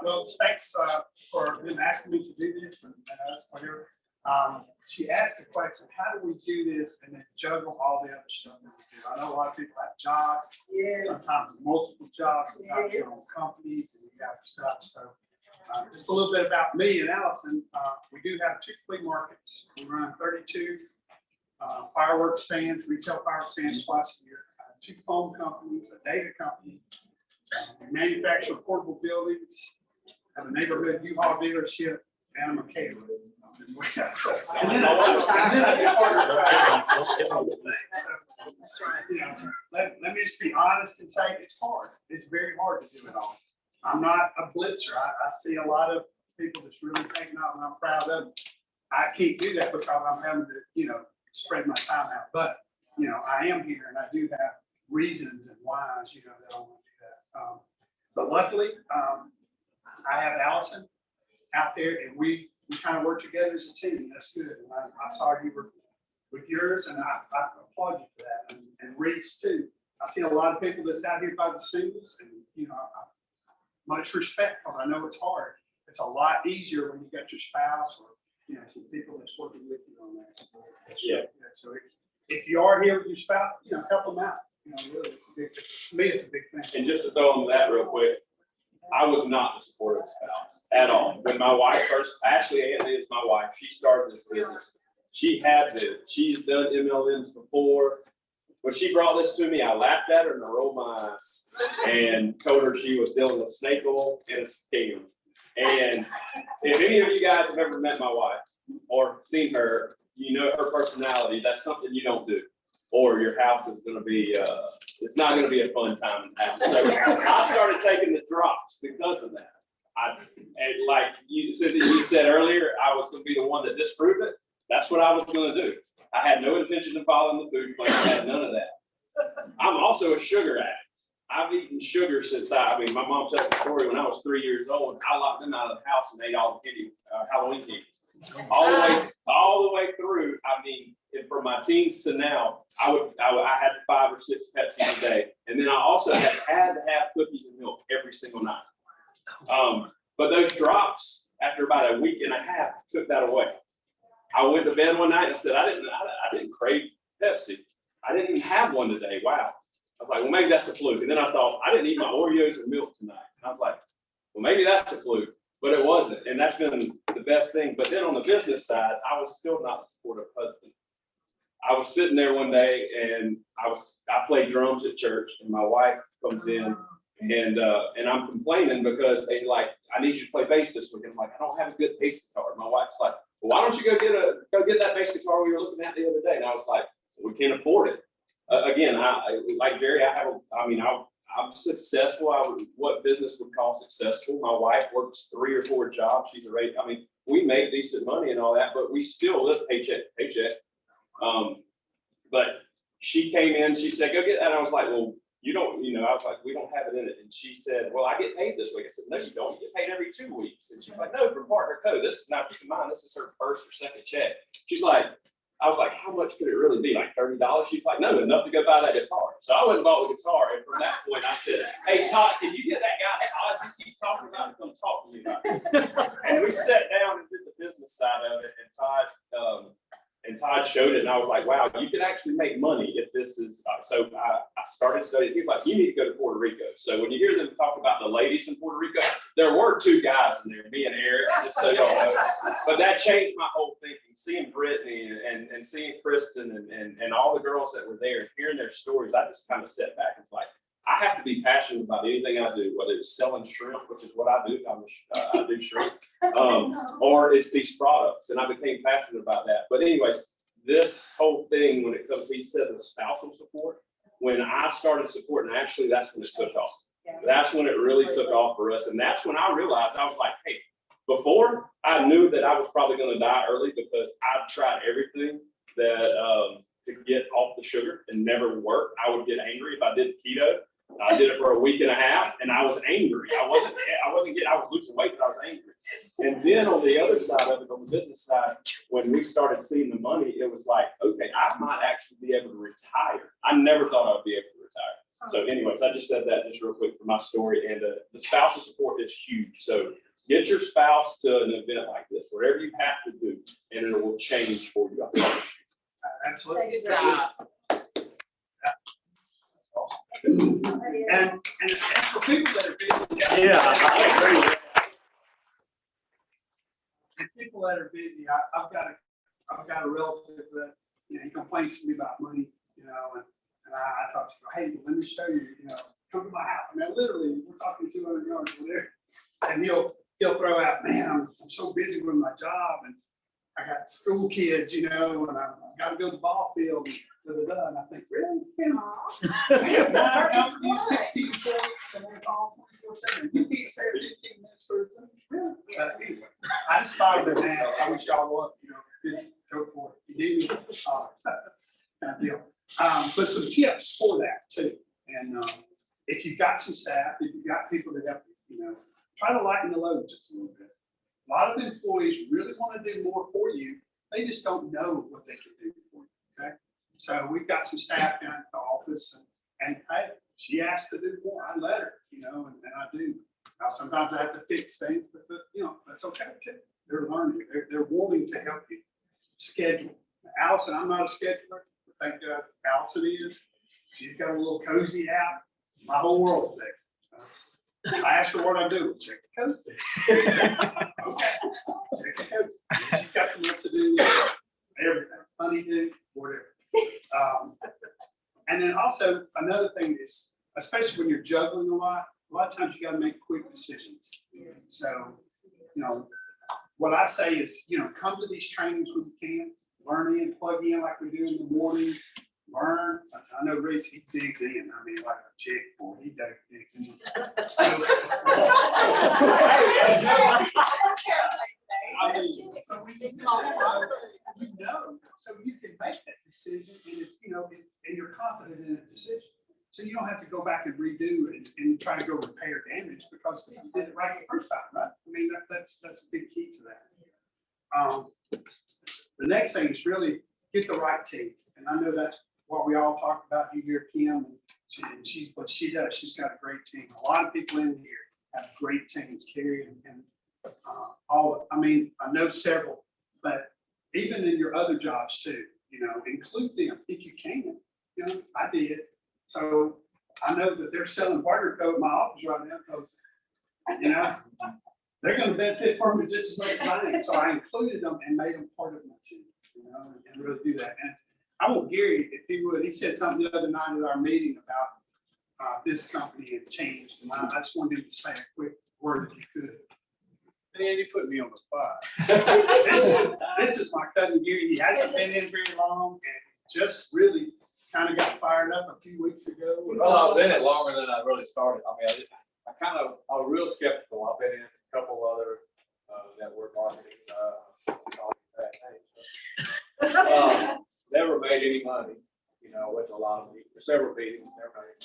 Well, thanks for them asking me to do this. And for your, she asked the question, how do we do this and then juggle all the other stuff that we do? I know a lot of people have jobs, sometimes multiple jobs, sometimes your own companies and you have stuff. So just a little bit about me and Allison. We do have 2 flea markets. We run 32 fireworks stands, retail fireworks stands twice a year. 2 phone companies, a data company. We manufacture portable buildings, have a neighborhood U-Haul dealership, and a caterer. Let me just be honest and say it's hard. It's very hard to do it all. I'm not a blitzer. I see a lot of people that's really taking out, and I'm proud of them. I can't do that because I'm having to, spread my time out. But I am here, and I do have reasons and whys, that I want to do that. But luckily, I have Allison out there, and we kind of work together as a team. That's good. And I saw you were with yours, and I applaud you for that. And Reese too. I see a lot of people that's out here by the singles, and much respect because I know it's hard. It's a lot easier when you got your spouse or some people that's working with you on that. So, so if you are here with your spouse, help them out. Really, to me, it's a big thing. And just to throw on that real quick, I was not the supportive spouse at all. When my wife first, Ashley Antley is my wife, she started this business. She's done MLMs before. When she brought this to me, I laughed at her and I rolled my eyes and told her she was dealing with snake oil and a scam. And if any of you guys have ever met my wife or seen her, her personality, that's something you don't do. Or your house is going to be, it's not going to be a fun time in the house. So I started taking the drops because of that. And like you said earlier, I was going to be the one that disproved it. That's what I was going to do. I had no intention of following the food plan. I had none of that. I'm also a sugar addict. I've eaten sugar since my mom told the story when I was 3 years old. I locked them out of the house and ate all the candy, Halloween candies. All the way through. From my teens to now, I had 5 or 6 Pepsi a day, and then I also had to have cookies and milk every single night. But those drops, after about a week and a half, took that away. I went to bed one night and said, I didn't crave Pepsi. I didn't even have one today. Wow. I was like, well, maybe that's a fluke. And then I thought, I didn't eat my Oreos and milk tonight. And I was like, well, maybe that's a fluke. But it wasn't. And that's been the best thing. But then on the business side, I was still not a supportive husband. I was sitting there one day and I played drums at church, and my wife comes in and I'm complaining because they I need you to play bass this week. I'm like, I don't have a good bass guitar. My wife's like, well, why don't you go get that bass guitar we were looking at the other day? And I was like, we can't afford it. Again, like Jerry, I'm successful. What business would call successful? My wife works 3 or 4 jobs. She's we make decent money and all that, but we still live paycheck to paycheck. But she came in, she said, go get that. And I was like, well, you don't, I was like, we don't have it in it. And she said, well, I get paid this week. I said, no, you don't. You get paid every 2 weeks. And she's like, no, from Partner Co. Now keep in mind, this is her first or second check. She's like, I was like, how much could it really be? Like $30? She's like, no, enough to go buy that guitar. So I went and bought the guitar. And from that point, I said, hey, Todd, can you get that guy, Todd, you keep talking about it, come talk to me about this. And we sat down and did the business side of it. And Todd showed it, and I was like, wow, you can actually make money if this is, so I started studying. He was like, you need to go to Puerto Rico. So when you hear them talk about the ladies in Puerto Rico, there were 2 guys in there, me and Eric, just so y'all know. But that changed my whole thinking, seeing Brittany and seeing Kristen and all the girls that were there, and hearing their stories, I just kind of sat back and was like, I have to be passionate about anything I do, whether it's selling shrimp, which is what I do. I do shrimp, or it's these products, and I became passionate about that. But anyways, this whole thing, when it comes, he said the spousal support. When I started supporting Ashley, that's when it took off. That's when it really took off for us, and that's when I realized I was like, hey. Before I knew that I was probably going to die early because I'd tried everything that to get off the sugar and never worked. I would get angry if I did keto. I did it for a week and a half, and I was angry. I was losing weight, but I was angry. And then on the other side of it, on the business side, when we started seeing the money, it was like, okay, I might actually be able to retire. I never thought I would be able to retire. So anyway, anyways, I just said that just real quick for my story, and the spousal support is huge. So get your spouse to an event like this, whatever you have to do, and it will change for you. I promise you. Absolutely. Good job. And for people that are busy. Yeah, I agree. For people that are busy, I've got a relative that, he complains to me about money, and I talk to him, hey, let me show you, come to my house. I mean, literally, we're talking 200 yards from there. And he'll throw out, man, I'm so busy with my job, and I got school kids, and I've got to build the ball field, and I think, really? I have 9 companies, 16 employees, and it's all 24/7. You can't spare 15 minutes for something, really? Anyway, I just thought of it, man. I wish y'all would, go for it. You need me? Kind of deal. But some tips for that too. And if you've got some staff, if you've got people that help you, try to lighten the load just a little bit. A lot of employees really want to do more for you. They just don't know what they can do for you. Okay. So we've got some staff down at the office, and hey, she asked to do more. I let her, and I do. Now sometimes I have to fix things, but that's okay too. They're learning. They're wanting to help you schedule. Allison, I'm not a scheduler. Thank God Allison is. She's got a little cozy app. My whole world's there. I asked her what I do. Check the cozy. Okay. Check the cozy. She's got enough to do everything. Funny do, whatever. And then also another thing is, especially when you're juggling a lot of times you got to make quick decisions. So, what I say is, come to these trainings when you can, learn in, plug in like we do in the morning, learn. I know Reese, he digs in. I mean, like a chick, boy, he digs in. So so you can make that decision, and if, and you're confident in that decision. So you don't have to go back and redo it and try to go repair damage because you did it right the first time, right? I mean, that's a big key to that. The next thing is really get the right team. And I know that's what we all talked about. You hear Kim, and she's what she does. She's got a great team. A lot of people in here have great teams, Carrie and all of, I mean, I know several, but even in your other jobs too, include them if you can. I did. So I know that they're selling barter code in my office right now because, they're going to benefit from it just as much as I am. So I included them and made them part of my team, and really do that. And I want Gary, if he would, he said something the other night at our meeting about this company had changed. And I just wanted him to say a quick word if you could. Man, you put me on the spot. This is my cousin Gary. He hasn't been in very long and just really kind of got fired up a few weeks ago. Well, I've been in it longer than I really started. I mean, I was real skeptical. I've been in a couple other network marketing, never made any money, with a lot of meetings, several meetings, never made.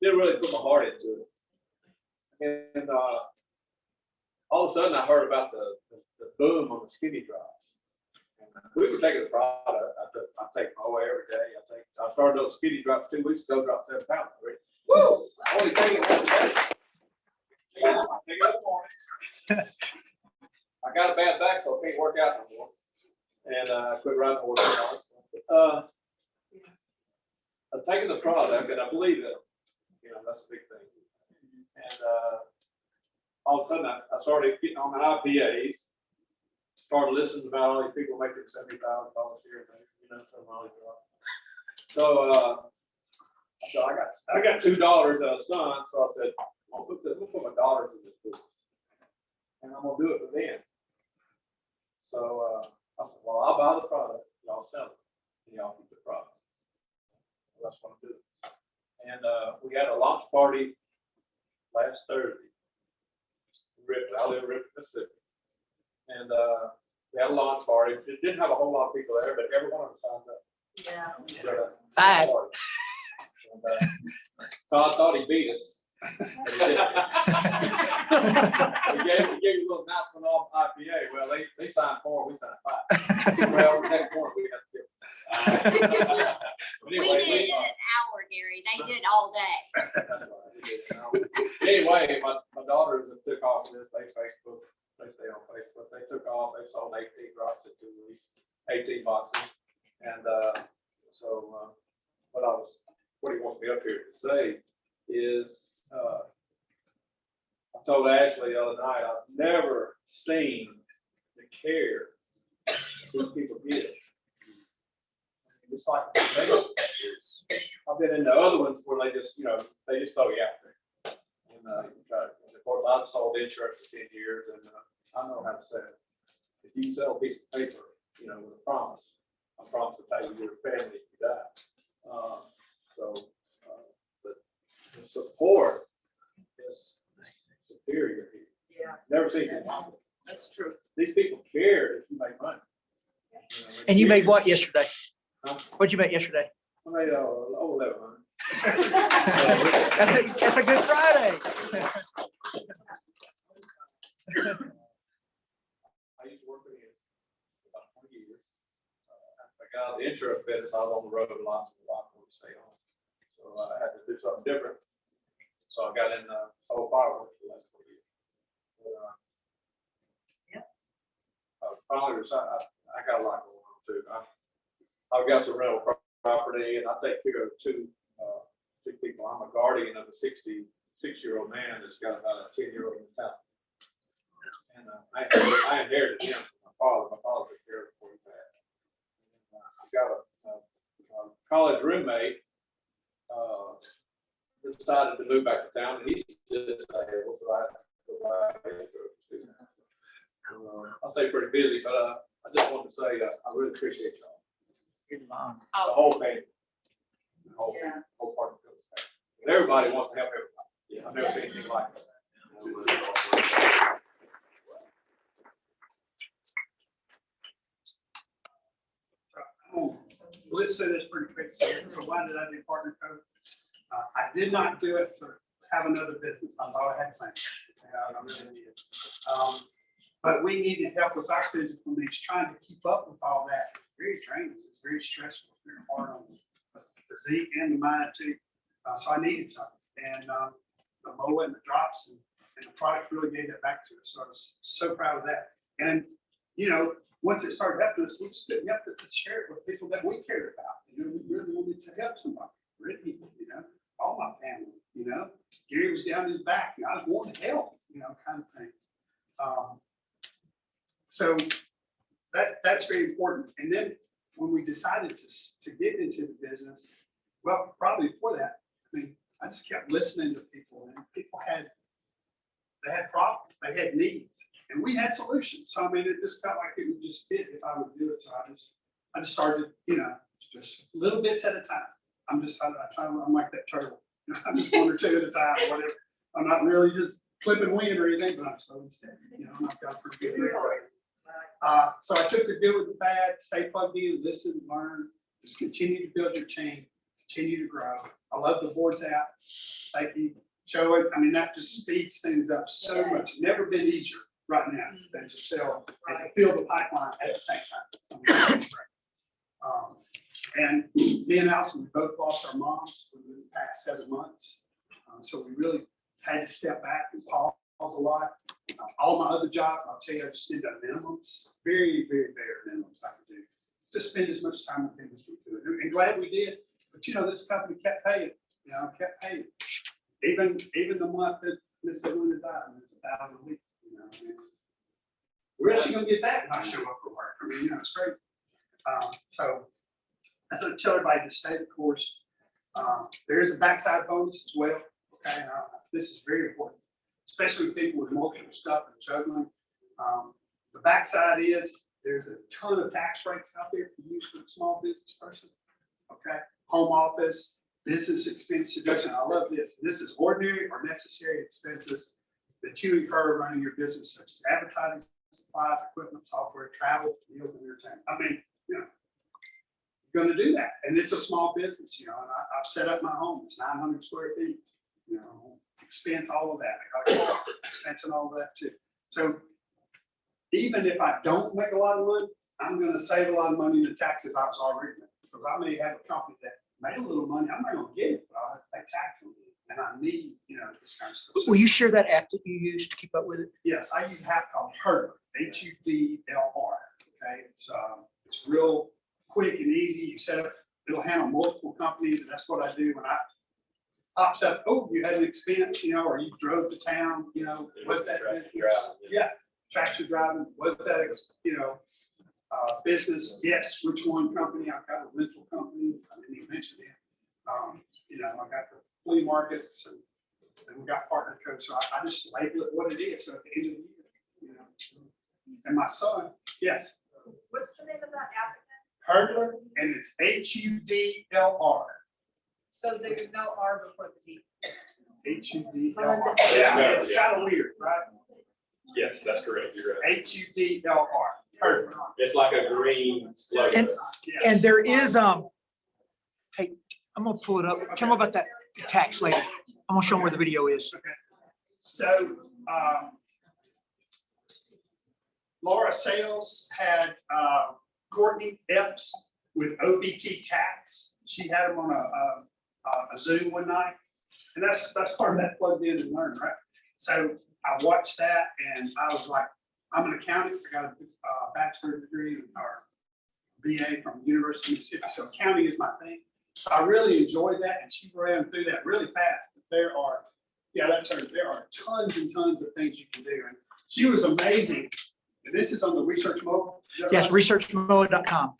Didn't really put my heart into it. And all of a sudden I heard about the boom on the skinny drops. We were taking the product. I take my way every day. I started those skinny drops 2 weeks ago, dropped 7 pounds already. Woo! Only take it one day. I take it in the morning. I got a bad back, so I can't work out no more. And I quit riding horse. I'm taking the product, and I believe it. That's a big thing. And all of a sudden, I started getting on my IPAs. Started listening about all these people making $70,000 a year. So I got $2 at a son, so I said, we'll put my dollars in this business, and I'm gonna do it for them. So I said, well, I'll buy the product, y'all sell it, and y'all keep the product. So that's what I'm doing. And we had a launch party last Thursday. I live in Ripon, Mississippi. And we had a launch party. It didn't have a whole lot of people there, but every one of them signed up. Yeah. Five. And, Todd thought he beat us. He gave you a little nice one off IPA. Well, they signed 4, we signed 5. Well, next one we have to give. We did it in an hour, Gary. They did it all day. Anyway, my daughters that took off this, they Facebook, they stay on Facebook, they took off, they sold 18 drops in 2 weeks, 18 boxes. And, what he wants me up here to say is, I told Ashley the other night, I've never seen the care these people give. It's like, I've been in the other ones where they just, they just throw you out there. And, of course, I've sold insurance for 10 years and I know how to sell it. If you sell a piece of paper, with a promise, I promise to pay your family if you die. But the support is superior here. Yeah, Never seen it. that's true. These people care if you make money. And you made what yesterday? Huh? What'd you make yesterday? I made over 1100. That's a good Friday. I used to work in it for about 20 years. I got out of the insurance business. I was on the road a lot, so a lot more to stay on. So I had to do something different. So I got in sold fireworks for the last 4 years. Finally decided I got a lot going on too. I've got some rental property and I take care of two people. I'm a guardian of a 66-year-old man that's got about a 10-year-old in town. And I inherited him from my father. My father took care of it before he passed. I've got a college roommate decided to move back to town, and he's just able to I stay pretty busy, but I just want to say I really appreciate y'all. The whole thing. The whole part of it. Everybody wants to help everybody. I've never seen anything like it. Let's say this pretty quick. So why did I do partner code? I did not do it to have another business. I thought I had plans. I really did. But we needed help with our physical needs, trying to keep up with all that. It's very draining. It's very stressful. It's very hard on the physique and the mind too. So I needed something. And the MOA and the drops and the product really gave that back to us. So I was so proud of that. And, once it started helping us, we just didn't have to share it with people that we cared about. We really wanted to help somebody, really, all my family, Gary was down his back, I was wanting to help, kind of thing. So that's very important. And then when we decided to get into the business, well, probably before that, I just kept listening to people, and people had problems, they had needs, and we had solutions. So it just felt like it would just fit if I would do it. So I just started, just little bits at a time. I'm like that turtle. I'm just one or two at a time, or whatever. I'm not really just clipping wind or anything, but I'm slowly steady. I've got a pretty good rate. So I took the good with the bad, stay plugged in, listen, learn, just continue to build your team, continue to grow. I love the boards app. Thank you. Show it. That just speeds things up so much. Never been easier right now than to sell and to fill the pipeline at the same time. And me and Allison, we both lost our moms within the past 7 months. So we really had to step back and pause a lot. All my other jobs, I'll tell you, I just did the minimums, very, very bare minimums I could do. Just spend as much time with them as we could. And glad we did. But this company kept paying, kept paying. Even the month that Miss Linda died, it was 1,000 a week. We're actually gonna get that when I show up for work. It's crazy. So as I tell everybody to stay the course. There is a backside bonus as well. Okay, this is very important, especially with people with multiple stuff and juggling. The backside is there's a ton of tax breaks out there for use for a small business person. Okay, home office, business expense deduction. I love this. This is ordinary or necessary expenses that you incur running your business, such as advertising, supplies, equipment, software, travel, meals, and entertainment. You're going to do that, and it's a small business. And I've set up my home. It's 900 square feet. Expense all of that. I got expense and all of that too. So even if I don't make a lot of money, I'm going to save a lot of money in the taxes I was already making. Because I may have a company that made a little money. I'm not going to get it, but I'll have to pay tax on it. and I need, this kind of stuff. Will you share that app that you use to keep up with it? Yes, I use an app called Hurdler, Hudlr. Okay, it's real quick and easy. You set up, it'll handle multiple companies, and that's what I do when I pops up. Oh, you had an expense, or you drove to town, what's that? Yeah, tractor driving. Was that, business? Yes. Which one company? I've got a rental company. I didn't even mention it. I got the flea markets and we got partner codes. So I just label it what it is. So at the end of the year, and my son, yes. What's the name of that app again? Hurdler, and it's Hudlr. So there's no R before the D. Hudlr. Yeah, it's kind of weird, right? Yes, that's correct. You're right. Hudlr. Hurdler. It's like a green logo. And- Yes. And there is, hey, I'm gonna pull it up. Tell me about that tax later. I'm gonna show them where the video is. Okay. So, Laura Sales had Courtney Epps with OBT Tax. She had them on a Zoom one night. And that's part of that plugged in and learn, right? So I watched that and I was like, I'm an accountant. I got a bachelor's degree or BA from the University of Mississippi. So accounting is my thing. So I really enjoyed that. And she ran through that really fast. But there are tons and tons of things you can do. And she was amazing. And this is on the Research Mobile. Is that Yes, right? researchmoa.com.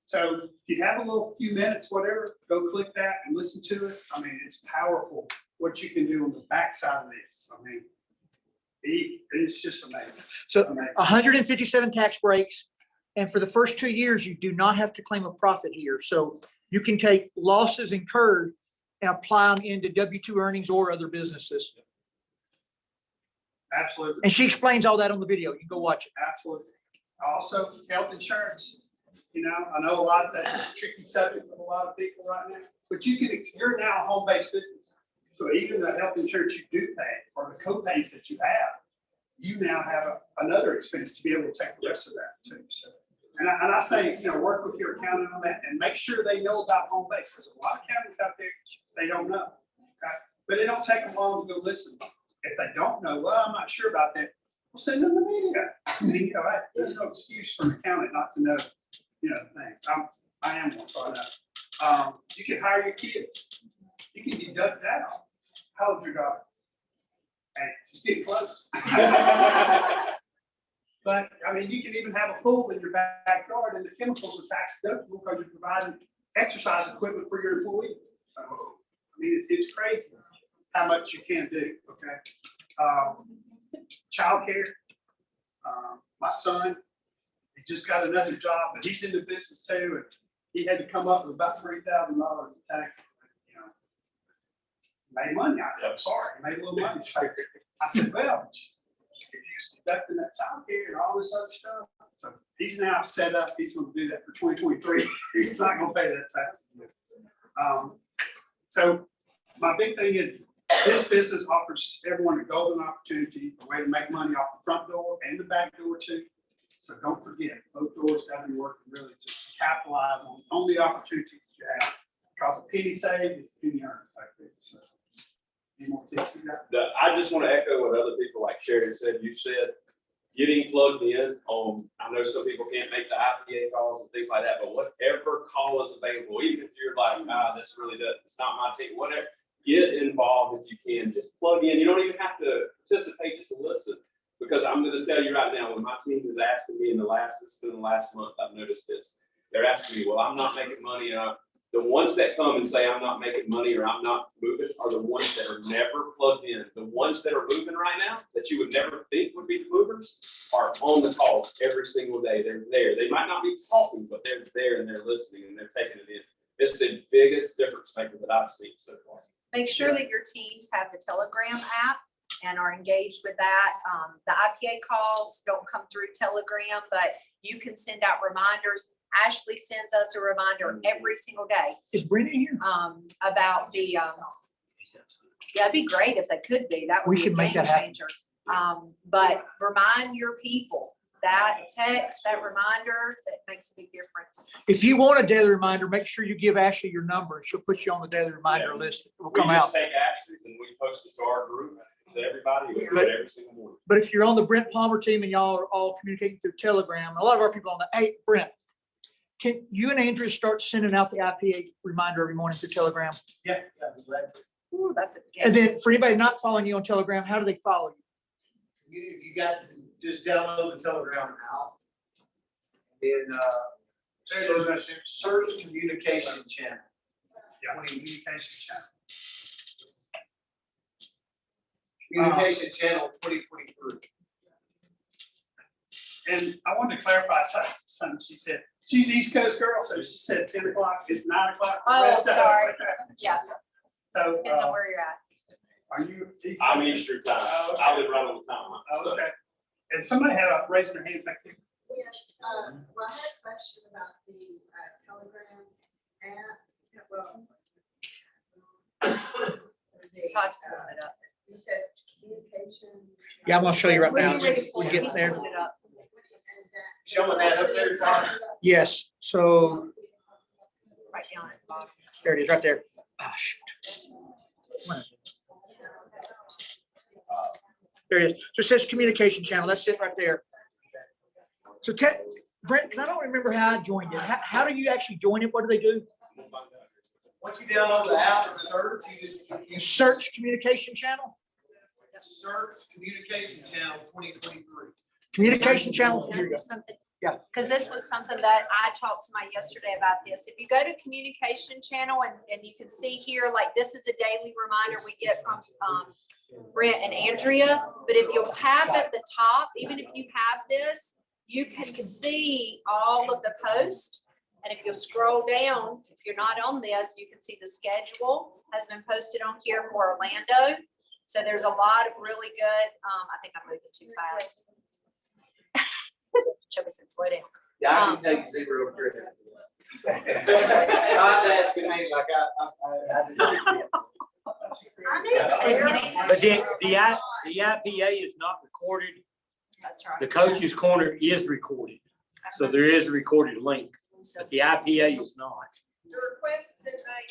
So if you have a little few minutes, whatever, go click that and listen to it. I mean, it's powerful what you can do on the backside of this. I mean, it's just amazing. So Amazing. 157 tax breaks. And for the first 2 years, you do not have to claim a profit here. So you can take losses incurred and apply them into W-2 earnings or other businesses. Absolutely. And she explains all that on the video. You can go watch it. Absolutely. Also, health insurance. I know a lot of that's a tricky subject for a lot of people right now, but you're now a home-based business. So even the health insurance you do pay or the co-pays that you have, you now have another expense to be able to take the rest of that too. So, and I say, work with your accountant on that and make sure they know about home base, because a lot of accountants out there, they don't know. Okay? But it don't take them long to go listen. If they don't know, well, I'm not sure about that, we'll send them the media. I mean, there's no excuse for an accountant not to know, things. I am one, so I know. You can hire your kids. You can deduct that off. How old's your daughter? Hey, she's getting close. But I mean, you can even have a pool in your backyard and the chemicals are tax deductible because you're providing exercise equipment for your employees. So, I mean, it's crazy how much you can do, okay? Childcare. My son, he just got another job, but he's in the business too. And he had to come up with about $3,000 in taxes. Made money out of it. Sorry, made a little money. So I said, well, if you're deducting that childcare and all this other stuff. So he's now set up, he's going to do that for 2023. He's not going to pay that tax. So my big thing is this business offers everyone a golden opportunity, a way to make money off the front door and the back door too. So don't forget, both doors got to be working really to capitalize on the opportunities that you have. Because a penny saved is a penny earned. So, any more tips you got? I just want to echo what other people like Sherry said. You said getting plugged in on, I know some people can't make the IPA calls and things like that, but whatever call is available, even if you're like, this really does, it's not my team, whatever, get involved if you can. Just plug in. You don't even have to participate, just listen. Because I'm going to tell you right now, when my team is asking me it's been the last month, I've noticed this. They're asking me, well, I'm not making money. The ones that come and say I'm not making money or I'm not moving are the ones that are never plugged in. The ones that are moving right now that you would never think would be the movers are on the calls every single day. They're there. They might not be talking, but they're there and they're listening and they're taking it in. It's the biggest difference maker that I've seen so far. Make sure that your teams have the Telegram app and are engaged with that. The IPA calls don't come through Telegram, but you can send out reminders. Ashley sends us a reminder every single day Is Brenda here? about the, yeah, it'd be great if they could be. That would We be a can make game that happen. changer. But remind your people that text, that reminder, that makes a big difference. If you want a daily reminder, make sure you give Ashley your number. She'll put you on the daily reminder list. It will We come just out. take Ashley's and we post it to our group, to everybody, we do it every single morning. But if you're on the Brent Palmer team and y'all are all communicating through Telegram, a lot of our people on the, hey, Brent, can you and Andrea start sending out the IPA reminder every morning through Telegram? Yeah, that'd be glad to. Ooh, that's a. And then for anybody not following you on Telegram, how do they follow you? If you got, just download the Telegram app. Then, search communication channel. Yeah, communication channel. Communication channel 2023. And I wanted to clarify something she said. She's East Coast girl, so she said 10 o'clock, it's 9 o'clock. for the Oh, rest of us. sorry. Yeah, So, depends on where you're at. are you? East I'm Coast? Eastern time, Oh, okay. I live right on the time. Oh, So okay. And somebody had a raising their hand back there. Yes, well, I had a question about the Telegram app. Well, Todd's pulling it up. You said communication. Yeah, I'm gonna show you right When now. you're ready for We'll it, get he's there. pulling it up. Showing that up there, Todd? Yes, so Right down at the bottom. there it is, right there. Ah, shoot. There it is. So it says communication channel. That's it right there. So Brent, because I don't remember how I joined it. How do you actually join it? What do they do? Once you download the app and search, you Search communication channel? search communication channel 2023. Communication channel, here you go. Something. Yeah. Because this was something that I talked to somebody yesterday about this. If you go to communication channel and you can see here, like this is a daily reminder we get from Brent and Andrea. But if you'll tap at the top, even if you have this, you can see all of the posts. And if you'll scroll down, if you're not on this, you can see the schedule has been posted on here for Orlando. So there's a lot of really good, I think I'm moving too fast. Chubby said, slow down. Yeah, I can take 0 credit. Not asking me like I need But the IPA is not recorded. That's right. The coach's corner is recorded. So there is a recorded link, So but the IPA is not. The request has been made